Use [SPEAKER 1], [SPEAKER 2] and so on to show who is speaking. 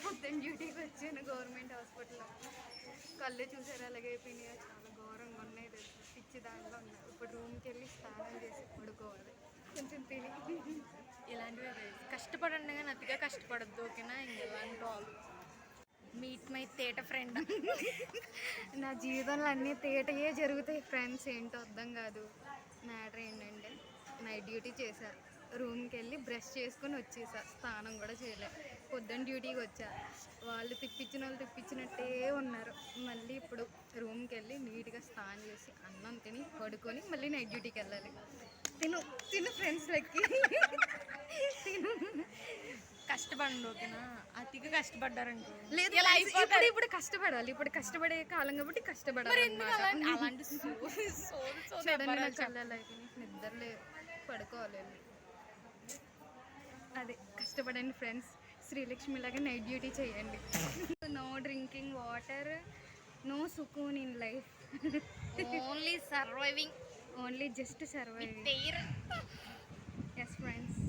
[SPEAKER 1] పొద్దున్న డ్యూటీకి వచ్చాను గవర్నమెంట్ హాస్పిటల్లో. కళ్ళు చూసారు అలాగే అయిపోయినాయి, చాలా ఘోరంగా ఉన్నాయి తెలుసు. పిచ్చి దాంట్లో ఉన్నాయి. ఇప్పుడు రూమ్కి వెళ్ళి స్నానం చేసి పడుకోవాలి కొంచెం తిని.
[SPEAKER 2] ఇలాంటివి కష్టపడండి కానీ అతిగా కష్టపడద్దు, ఓకేనా? ఇలాంటి వాళ్ళు మీట్ మై తేట ఫ్రెండ్.
[SPEAKER 1] నా జీవితంలో అన్నీ తేటయే జరుగుతాయి ఫ్రెండ్స్, ఏంటో అర్థం కాదు. మ్యాటర్ ఏంటంటే నైట్ డ్యూటీ చేశా, రూమ్కి వెళ్ళి బ్రష్ చేసుకొని వచ్చేసా, స్నానం కూడా చేయలే. పొద్దున్న డ్యూటీకి వచ్చా, వాళ్ళు తిప్పించిన వాళ్ళు తిప్పించినట్టే ఉన్నారు. మళ్ళీ ఇప్పుడు రూమ్కి వెళ్ళి నీట్గా స్నానం చేసి అన్నం తిని పడుకొని మళ్ళీ నైట్ డ్యూటీకి వెళ్ళాలి. తిను తిను ఫ్రెండ్స్ లెక్కి తిను.
[SPEAKER 2] కష్టపడండి, ఓకేనా? అతిగా కష్టపడ్డారనుకో
[SPEAKER 1] లేదు, ఇప్పుడు కష్టపడాలి. ఇప్పుడు కష్టపడే కాలం కాబట్టి కష్టపడాలి.
[SPEAKER 2] అలాంటి
[SPEAKER 1] సడన్గా నాకు కళ్ళల్లో అయిపోయి నిద్ర లేదు, పడుకోవాలి. అదే కష్టపడండి ఫ్రెండ్స్, శ్రీలక్ష్మి లాగా నైట్ డ్యూటీ చేయండి. నో డ్రింకింగ్ వాటర్, నో సుకూన్ in life,
[SPEAKER 2] only surviving,
[SPEAKER 1] only just surviving. Yes friends.